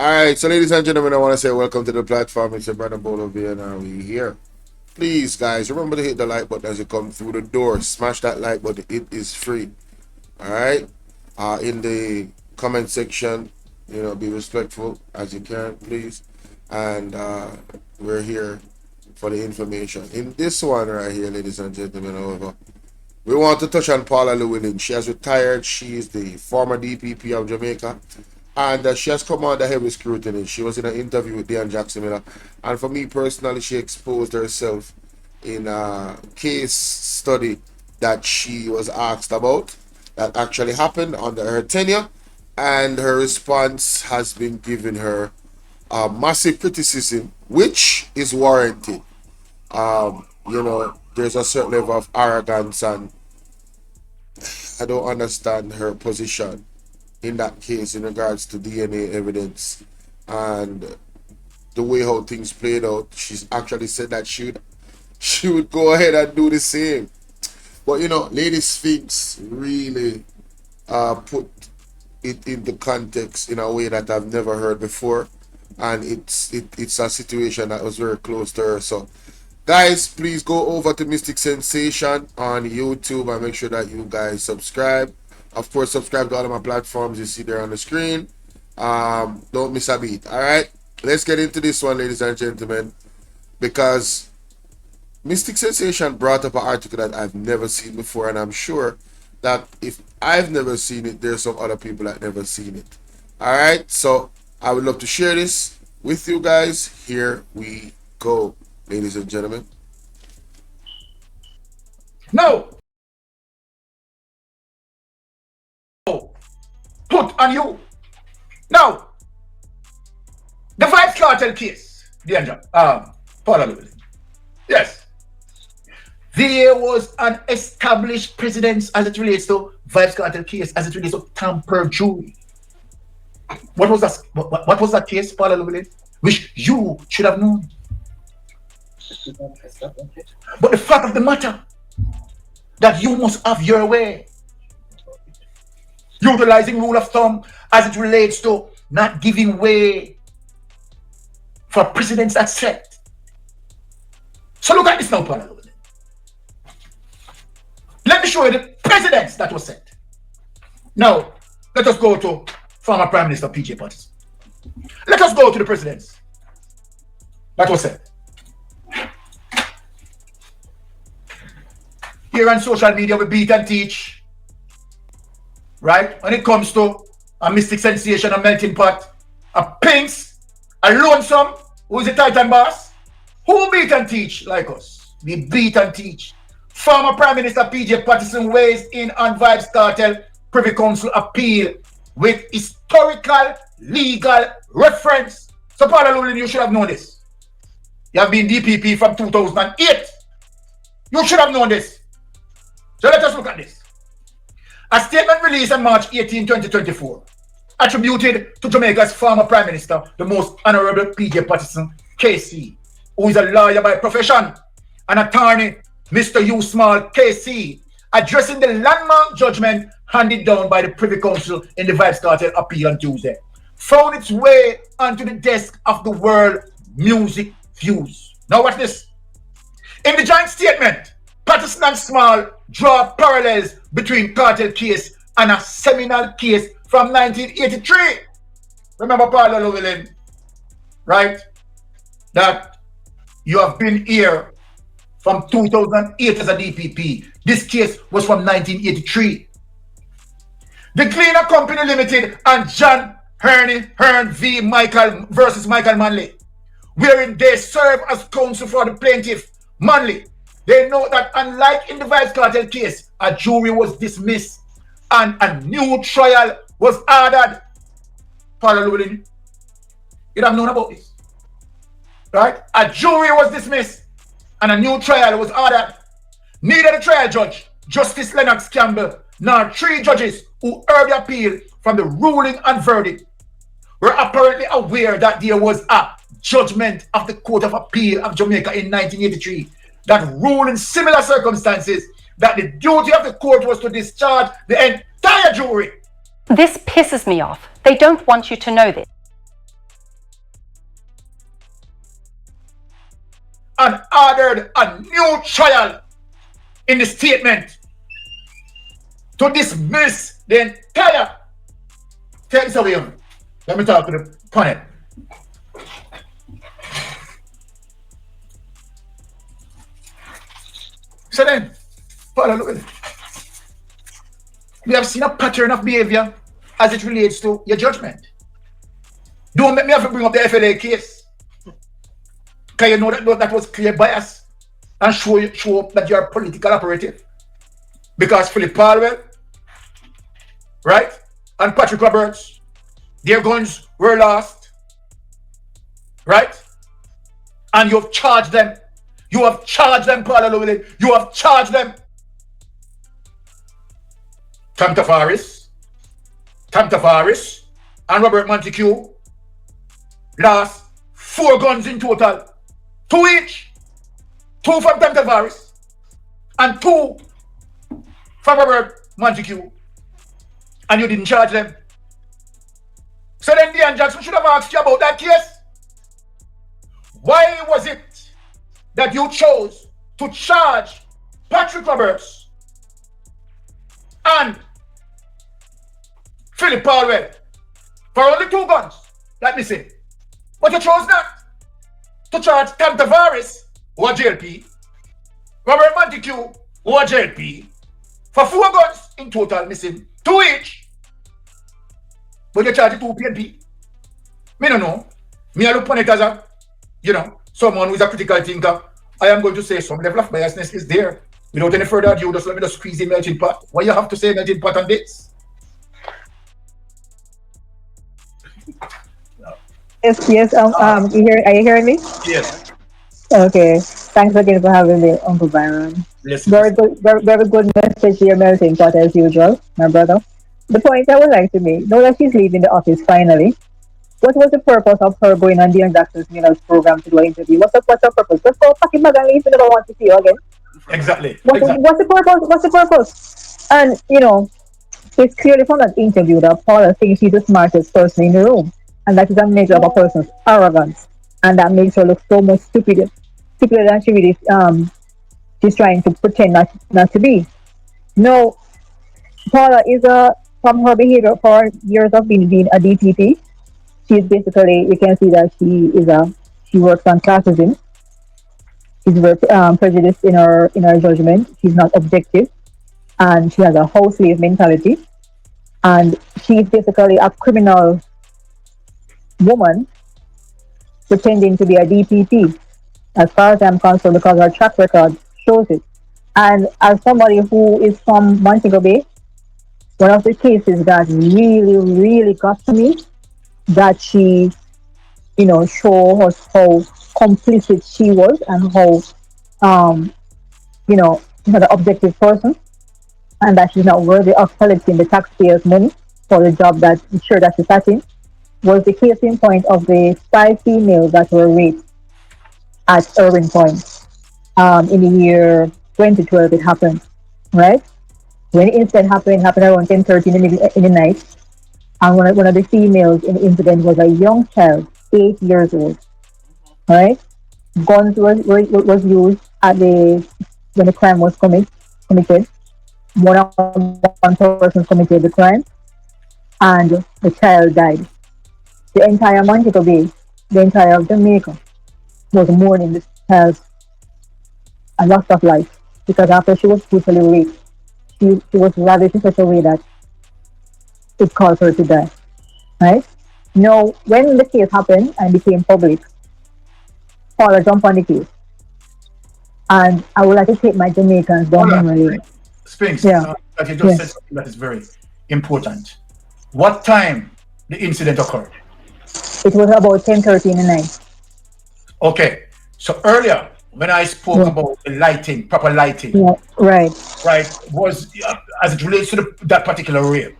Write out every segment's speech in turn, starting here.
Alright, so ladies and gentlemen, I want to say welcome to the platform. It's your brother Bolo and we here. Please, guys, remember to hit the like button as you come through the door. Smash that like button. It is free. Alright? In the comment section, be respectful as you can, please. And we're here for the information. In this one right here, ladies and gentlemen, however, we want to touch on Paula Llewellyn. She has retired. She is the former DPP of Jamaica. And she has come under heavy scrutiny. She was in an interview with Dan Jackson Miller. And for me personally, she exposed herself in a case study that she was asked about that actually happened under her tenure. And her response has been giving her massive criticism, which is warranted. There's a certain level of arrogance, and I don't understand her position in that case in regards to DNA evidence and the way how things played out. She's actually said that she would go ahead and do the same. But Lady Sphinx really put it into context in a way that I've never heard before, and it's a situation that was very close to her. So guys, please go over to Mystic Sensation on YouTube and make sure that you guys subscribe. Of course, subscribe to all of my platforms you see there on the screen. Don't miss a beat. Alright, let's get into this one, ladies and gentlemen, because Mystic Sensation brought up an article that I've never seen before, and I'm sure that if I've never seen it, there's some other people that never seen it. Alright, so I would love to share this with you guys. Here we go, ladies and gentlemen. No! Put on you. Now, the Vybz Kartel case, Paula Llewellyn. Yes. There was an established precedent as it relates to Vybz Kartel case, as it relates to tamper jury. What was that? What was that case, Paula Llewellyn? Which you should have known. But the fact of the matter, that you must have your way. Utilizing rule of thumb as it relates to not giving way for precedents that's set. So look at this now, Paula. Let me show you the precedents that was set. Now, let us go to former Prime Minister PJ Patterson. Let us go to the precedents that was set. Here on social media, we beat and teach. Right? When it comes to a Mystic Sensation, a melting pot, a Pinks, a Lonesome, who is the Titan boss, who beat and teach like us? We beat and teach. Former Prime Minister PJ Patterson weighs in on Vybz Kartel Privy Council appeal with historical legal reference. So Paula Llewellyn, you should have known this. You have been DPP from 2008. You should have known this. So let us look at this. A statement released on March 18, 2024, attributed to Jamaica's former Prime Minister, the Most Honorable PJ Patterson, KC, who is a lawyer by profession, and attorney, Mr. U. Small, KC, addressing the landmark judgment handed down by the Privy Council in the Vybz Kartel appeal on Tuesday, found its way onto the desk of the World Music Views. Now watch this. In the joint statement, Patterson and Small draw parallels between Kartel case and a seminal case from 1983. Remember Paula Llewellyn, right? That you have been here from 2008 as a DPP. This case was from 1983. The Cleaner Company Limited and John Hearn v. Michael versus Michael Manley, wherein they serve as counsel for the plaintiff, Manley. They know that unlike in the Vybz Kartel case, a jury was dismissed and a new trial was ordered. Paula Llewellyn, you'd have known about this, right? A jury was dismissed and a new trial was ordered. Neither the trial judge, Justice Lennox Campbell, nor three judges who heard the appeal from the ruling and verdict were apparently aware that there was a judgment of the Court of Appeal of Jamaica in 1983 that ruled in similar circumstances that the duty of the court was to discharge the entire jury. This pisses me off. They don't want you to know this. and ordered a new trial in the statement to dismiss the entire. Take this away. Let me talk to the panel. So then, Paula, look at it. We have seen a pattern of behavior as it relates to your judgment. Don't make me have to bring up the FLA case. Because you know that was clear bias and show up that you're a political operative. Because Philip Palwell, right, and Patrick Roberts, their guns were lost, right? And you've charged them. You have charged them, Paula Llewellyn. You have charged them. Tam Tavares, and Robert Montague lost 4 guns in total. 2 each. 2 from Tam Tavares and 2 from Robert Montague. And you didn't charge them. So then Dean Jackson should have asked you about that case. Why was it that you chose to charge Patrick Roberts and Philip Palwell for only 2 guns, let me say. But you chose not to charge Tam Tavares, who are JLP, Robert Montague, who are JLP, for 4 guns in total missing, 2 each. But you charge 2 PNP. Me no know. Me I look upon it as a, someone who is a critical thinker. I am going to say some level of biasness is there. Without any further ado, just let me just squeeze the melting pot. Why you have to say melting pot on this? Yes. Are you hearing me? Yes. Okay. Thanks again for having me, Uncle Byron. Yes. Very good message here, melting pot as usual, my brother. The point I would like to make, now that she's leaving the office finally, what was the purpose of her going on Dean Jackson's program to do an interview? What's her purpose? Just go fucking bag and leave. We never want to see you again. Exactly. What's the purpose? What's the purpose? And it's clearly from that interview that Paula thinks she's the smartest person in the room, and that is a measure of a person's arrogance, and that makes her look so much stupider than she really she's trying to pretend not to be. No, Paula is from her behavior for years of being a DPP. She's basically, you can see that she works on classism. She's very prejudiced in her judgment. She's not objective, and she has a house slave mentality. And she's basically a criminal woman pretending to be a DPP, as far as I'm concerned, because her track record shows it. And as somebody who is from Montego Bay, one of the cases that really, really got to me, that she, show us how complicit she was and how, she's not an objective person, and that she's not worthy of collecting the taxpayers' money for the job that sure that she sat in, was the case in point of the 5 females that were raped at Irving Point. In the year 2012, it happened, right? When the incident happened around 10:30 in the night, and one of the females in the incident was a young child, 8 years old, right? Guns was used when the crime was committed. More than one person committed the crime, and the child died. The entire Montego Bay, the entire Jamaica was mourning this child's loss of life, because after she was brutally raped, she was ravished in such a way that it caused her to die. Right? Now, when the case happened and became public, Paula jumped on the case. And I would like to take my Jamaicans down memory lane. Spinks, that you just said something that is very important. What time the incident occurred? It was about 10:30 in the night. Okay. So earlier, when I spoke about the lighting, proper lighting, right, was as it relates to that particular rape,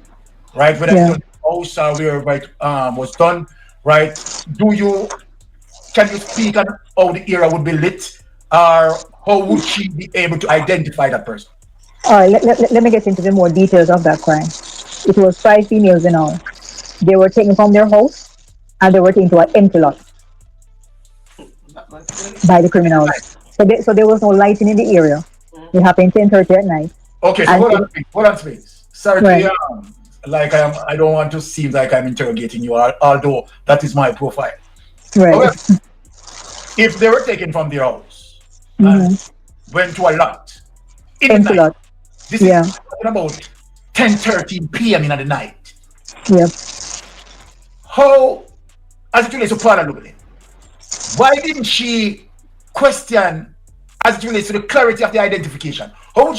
right? Whether it was house or wherever it was done, right? Can you speak on how the area would be lit, or how would she be able to identify that person? All right, let me get into the more details of that crime. It was 5 females in all. They were taken from their house and they were taken to an empty lot by the criminals. So there was no lighting in the area. It happened 10:30 at night. Okay, so And hold on, please. Sorry to right, like I don't want to seem like I'm interrogating you, although that is my profile. right. However, if they were taken from their house and Mm-hmm. went to a lot in the Thanks a night, lot. this is Yeah. talking about 10:13 p.m. in the night. Yep. How, as it relates to Paula Lublin, why didn't she question as it relates to the clarity of the identification? How would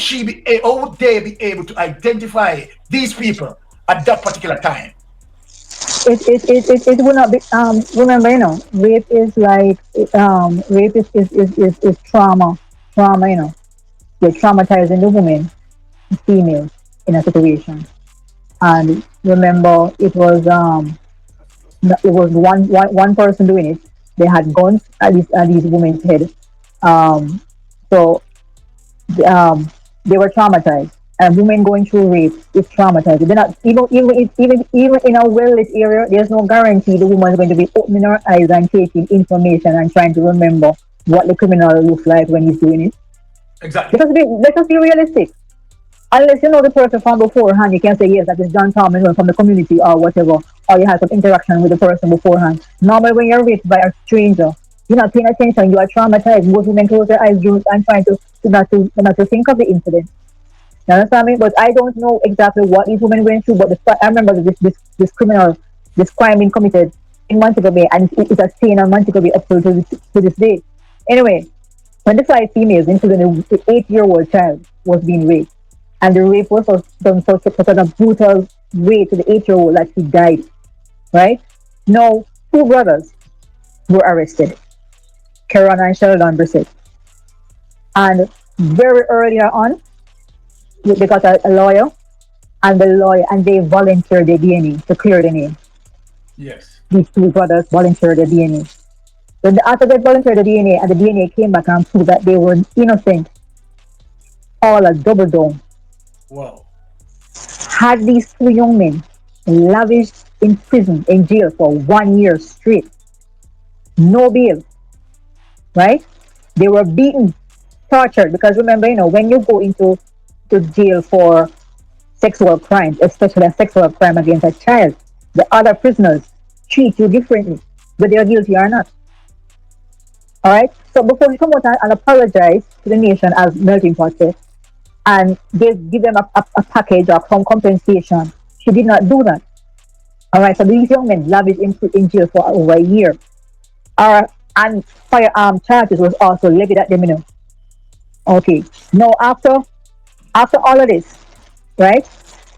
how would they be able to identify these people at that particular time? It would not be remember, rape is like rape is trauma, you're traumatizing the woman, the female, in a situation. And remember, it was one person doing it. They had guns at these women's head. So um, they were traumatized. And women going through rape is traumatized. They're not even in a well-lit area. There's no guarantee the woman is going to be opening her eyes and taking information and trying to remember what the criminal looks like when he's doing it. Exactly. Let us be realistic. Unless you know the person from beforehand, you can say yes, that is John Thomas from the community or whatever, or you had some interaction with the person beforehand. Normally, when you're raped by a stranger, you're not paying attention. You are traumatized. Most women close their eyes and trying to not to think of the incident. You understand me? But I don't know exactly what these women went through. But I remember this criminal, this crime being committed in Montego Bay, and it's a stain on Montego Bay up to this day. Anyway, when the 5 females, including the 8-year-old child, was being raped, and the rape was done such a brutal way to the 8-year-old that he died. Right now, 2 brothers were arrested, Karen and Sheldon Brissett, and very early on, they got a lawyer, and they volunteered their DNA to clear the name. Yes. These 2 brothers volunteered their DNA. When after they volunteered the DNA and the DNA came back and proved that they were innocent, all a double down. Wow. Had these 2 young men lavished in prison, in jail for 1 year straight, no bail, right? They were beaten, tortured, because remember, when you go into to jail for sexual crimes, especially a sexual crime against a child, the other prisoners treat you differently, whether you're guilty or not. All right. So before you come out and apologize to the nation, as Melting Pot said, and give them a package of some compensation, she did not do that. All right. So these young men lavished in jail for over a year. And firearm charges was also levied at them. Okay. Now after all of this, right?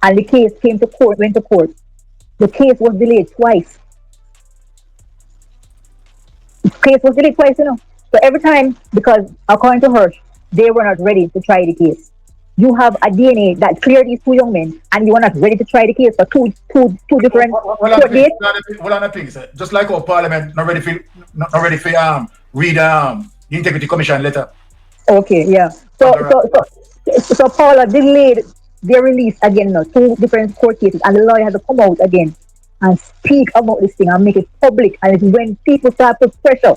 And the case went to court. The case was delayed twice. So every time, because according to her, they were not ready to try the case. You have a DNA that cleared these 2 young men, and you are not ready to try the case for two different court dates. Well, on the things, just like our parliament not ready for read the integrity commission letter. Okay, yeah. So Paula delayed their release again now, 2 different court cases, and the lawyer had to come out again and speak about this thing and make it public. And it's when people start to pressure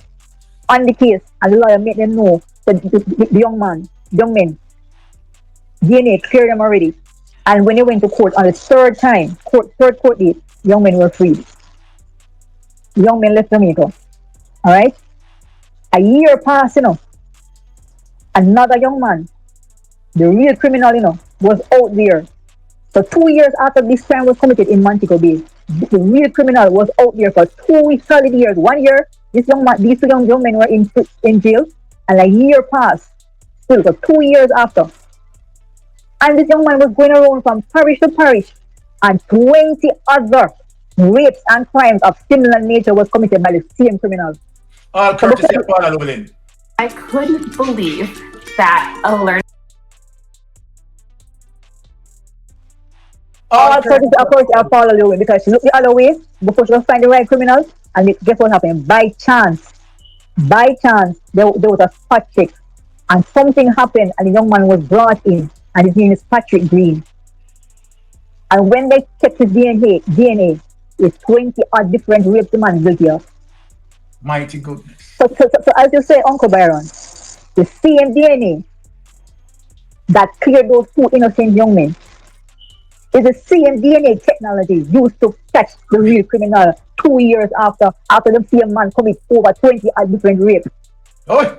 on the case, and the lawyer made them know that the young men, DNA cleared them already. And when they went to court on the third court date, young men were freed. The young men left Jamaica. All right. A year passed, another young man, the real criminal, was out there. So 2 years after this crime was committed in Montego Bay, the real criminal was out there for 2 solid years. 1 year, these young men were in jail, and a year passed. Still, so 2 years after. And this young man was going around from parish to parish, and 20 other rapes and crimes of similar nature was committed by the same criminals. All courtesy of Paula Lublin. I couldn't believe that alert. All courtesy of Paula Lewin, because she looked the other way before she could find the right criminals. And guess what happened? By chance, there was a spot check, and something happened, and the young man was brought in, and his name is Patrick Green. And when they checked his DNA is 20 odd different rapes the man guilty of. Mighty goodness. So as you say, Uncle Byron, The same DNA that cleared those two innocent young men is the same DNA technology used to catch the real criminal 2 years after the same man commit over 20 odd different rapes. Oh,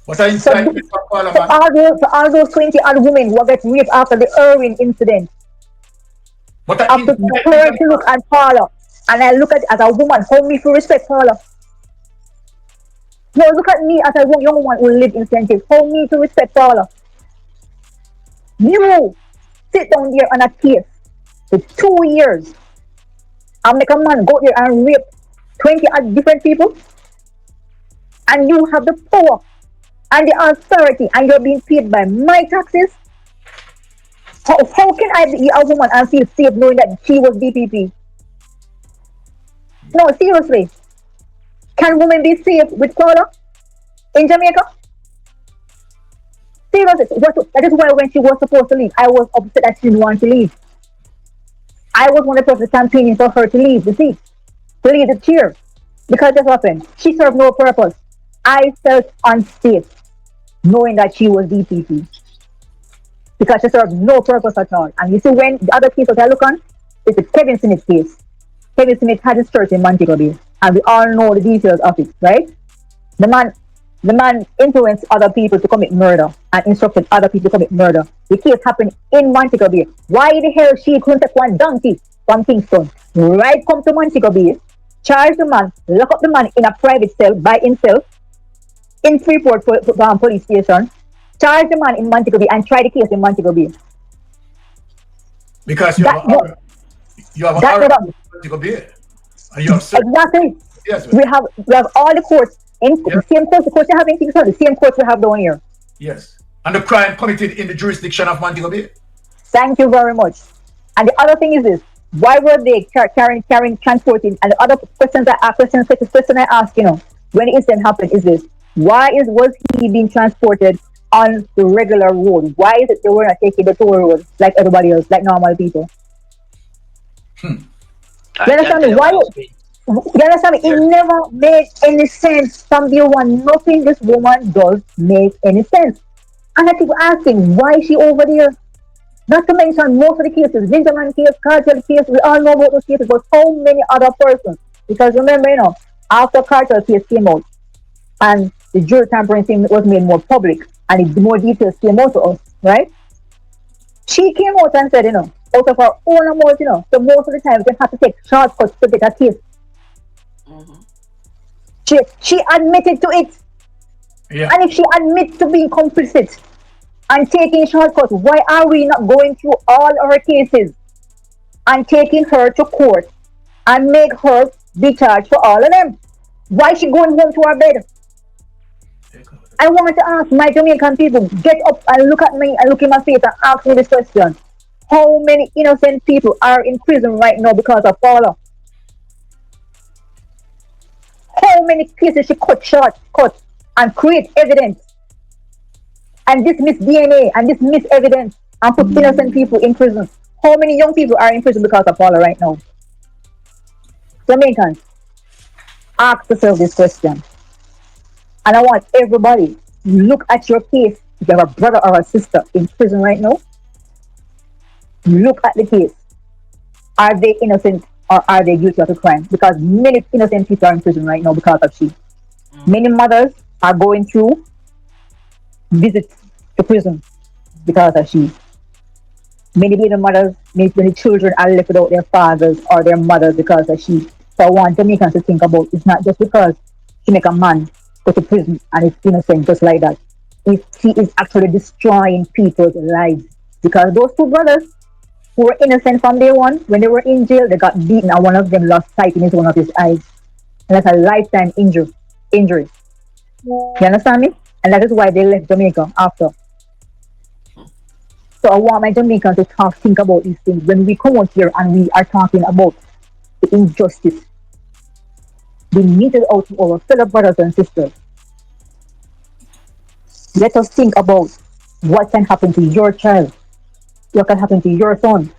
what an So, incitement from so Parliament. all those 20 odd women who get raped after the Irwin incident, What an after incitement turn from to look at Paula, and I look at as a woman, how me to respect Paula. No, look at me as a young woman who live in St. Kitts. How me to respect Paula. You sit down there on a case for 2 years and make a man go there and rape 20 odd different people, and you have the power and the authority, and you're being paid by my taxes. How can I be a woman and feel safe knowing that she was DPP? No, seriously. Can women be safe with Paula in Jamaica? Seriously. That is why when she was supposed to leave, I was upset that she didn't want to leave. I was one of the person campaigning for her to leave the seat, to leave the chair. Because that's what happened. She served no purpose. I felt unsafe knowing that she was DPP. Because she served no purpose at all. And you see, when the other case that I look on, it's the Kevin Smith case. Kevin Smith had his church in Montego Bay, and we all know the details of it, right? The man influenced other people to commit murder and instructed other people to commit murder. The case happened in Montego Bay. Why the hell she couldn't take one donkey from Kingston, right come to Montego Bay, charge the man, lock up the man in a private cell by himself in Freeport police station, charge the man in Montego Bay and try the case in Montego Bay. Because you have that an never, to go beer. And you have certain, exactly. yes, We have all the courts in the same courts. The courts you have in Kingston, the same courts we have down here. yes. And the crime committed in the jurisdiction of Montego Bay. Thank you very much. And the other thing is this: why were they carrying, transporting? And the other question I ask, when the incident happened is this: was he being transported on the regular road? Why is it they were not taking the toll road like everybody else, like normal people? You understand me? Why? You understand me? It never made any sense from the one. Nothing this woman does make any sense. And I keep asking, why is she over there? Not to mention most of the cases, Vinterman case, Cartel case, we all know about those cases, but so many other persons. Because remember, after Cartel case came out and the jury tampering thing was made more public and more details came out to us, right? She came out and said, out of her own amount, so most of the time they have to take shortcuts to get a case. She admitted to it. Yeah. And if she admits to being complicit and taking shortcuts, why are we not going through all our cases and taking her to court and make her be charged for all of them? Why is she going home to her bed? I want to ask my Jamaican people, get up and look at me and look in my face and ask me this question. How many innocent people are in prison right now because of Paula? How many cases she cut and create evidence and dismiss DNA and dismiss evidence and put innocent people in prison? How many young people are in prison because of Paula right now? Jamaicans, ask yourself this question. And I want everybody to look at your case. If you have a brother or a sister in prison right now, look at the case. Are they innocent or are they guilty of a crime? Because many innocent people are in prison right now because of she. Many mothers are going through visits to prison because of she. Many baby mothers, many children are left without their fathers or their mothers because of she. So I want Jamaicans to think about it's not just because she make a man go to prison and is innocent just like that. If she is actually destroying people's lives. Because those two brothers who were innocent from day one, when they were in jail, they got beaten and one of them lost sight in one of his eyes. And that's a lifetime injury. You understand me? And that is why they left Jamaica after. So I want my Jamaicans to think about these things. When we come out here and we are talking about the injustice, we meet it out to our fellow brothers and sisters. Let us think about what can happen to your child, what can happen to your son,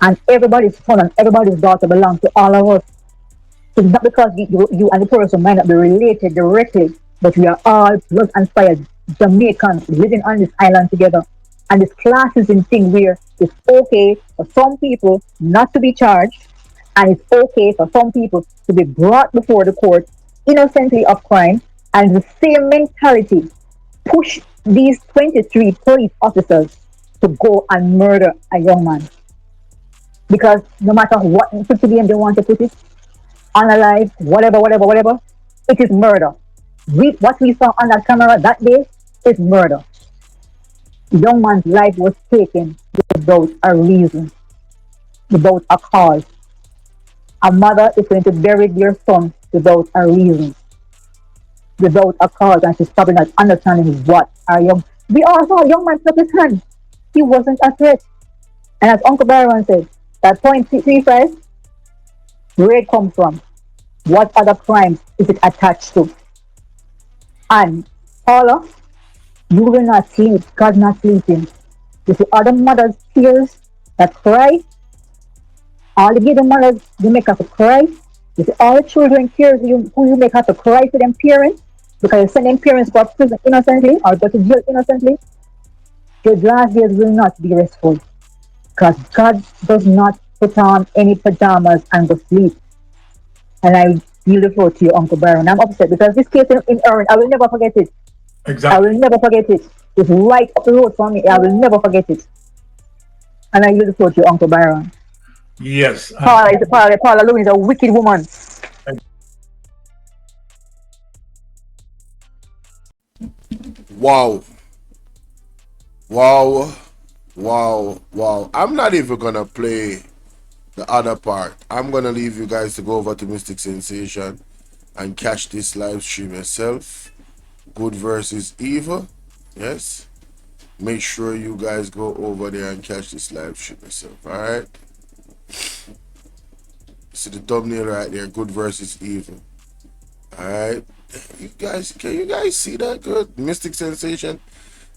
and everybody's son and everybody's daughter belong to all of us. It's not because you and the person might not be related directly, but we are all blood and fire Jamaicans living on this island together. And this classism thing where it's okay for some people not to be charged, and it's okay for some people to be brought before the court innocently of crime, and the same mentality push these 23 police officers to go and murder a young man. Because no matter what name they want to put it, unalive, whatever, whatever, whatever, it is murder. What we saw on that camera that day is murder. The young man's life was taken without a reason, without a cause. A mother is going to bury their son without a reason, without a cause, and she's probably not understanding what our young. We all saw a young man took his hand. He wasn't a threat. And as Uncle Byron said, that point 35, where it comes from, what other crimes is it attached to? And Paula, you will not sleep. God's not sleeping. You see other mothers' tears that cry, all the given mothers, you make have to cry. You see all the children tears who you make have to cry to them parents because you send them parents go to prison innocently or go to jail innocently. Your last days will not be restful because God does not put on any pajamas and go sleep. And I yield the floor to you, Uncle Byron. I'm upset because this case in Erin, I will never forget it. I Exactly. will never forget it. It's right up the road for me. I will never forget it. And I yield the floor to you, Uncle Byron. Yes. Paula Lewin is a wicked woman. Wow. Wow. Wow. Wow. I'm not even gonna play the other part. I'm gonna leave you guys to go over to Mystic Sensation and catch this live stream yourself. Good versus evil. Yes. Make sure you guys go over there and catch this live stream yourself. Alright. See the thumbnail right there. Good versus evil. Alright. You guys, can you guys see that good? Mystic Sensation?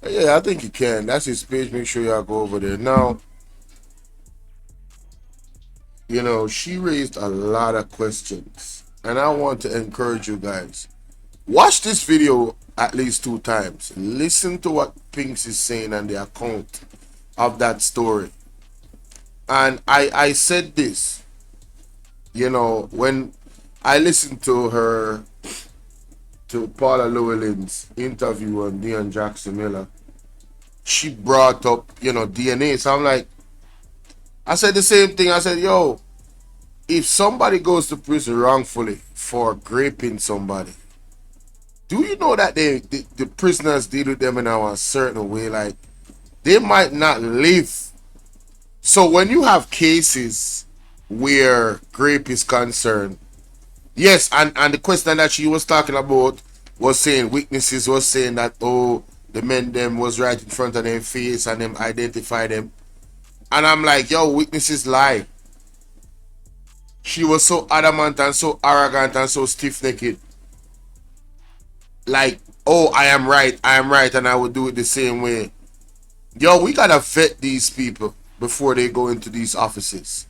Yeah, I think you can. That's his page. Make sure y'all go over there. Now, you know, she raised a lot of questions. And I want to encourage you guys. Watch this video at least 2 times. Listen to what Pinks is saying on the account of that story. And I said this, you know, when I listened to her, to Paula Llewellyn's interview on Dion Jackson Miller, she brought up, you know, DNA. So I'm like, I said the same thing. I said, yo, if somebody goes to prison wrongfully for raping somebody, do you know that the prisoners deal with them in a certain way? Like, they might not live. So when you have cases where rape is concerned, yes, and the question that she was talking about was saying, witnesses was saying that, oh, the men them was right in front of their face and them identify them. And I'm like, yo, witnesses lie. She was so adamant and so arrogant and so stiff-necked. Like, oh, I am right, and I would do it the same way. Yo, we gotta vet these people before they go into these offices.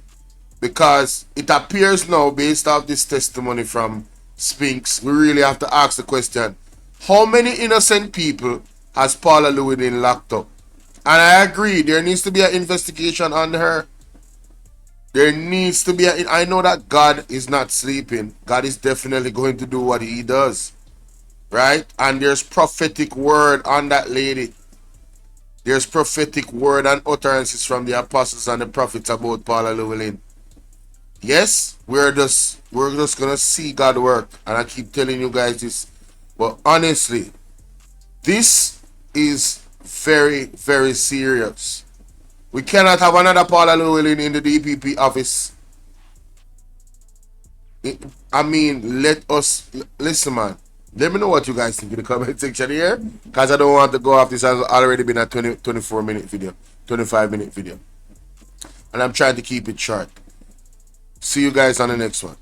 Because it appears now, based off this testimony from Spinks, we really have to ask the question, how many innocent people has Paula Llewellyn locked up? And I agree, there needs to be an investigation on her. There needs to be I know that God is not sleeping. God is definitely going to do what he does. Right? And there's prophetic word on that lady. There's prophetic word and utterances from the apostles and the prophets about Paula Llewellyn. Yes, we're just gonna see God work. And I keep telling you guys this. But honestly, this is very, very serious. We cannot have another Paula Llewellyn in the DPP office. I mean, let us listen, man. Let me know what you guys think in the comment section here, because I don't want to go off. This has already been a 24-minute video, 25-minute video, and I'm trying to keep it short. See you guys on the next one.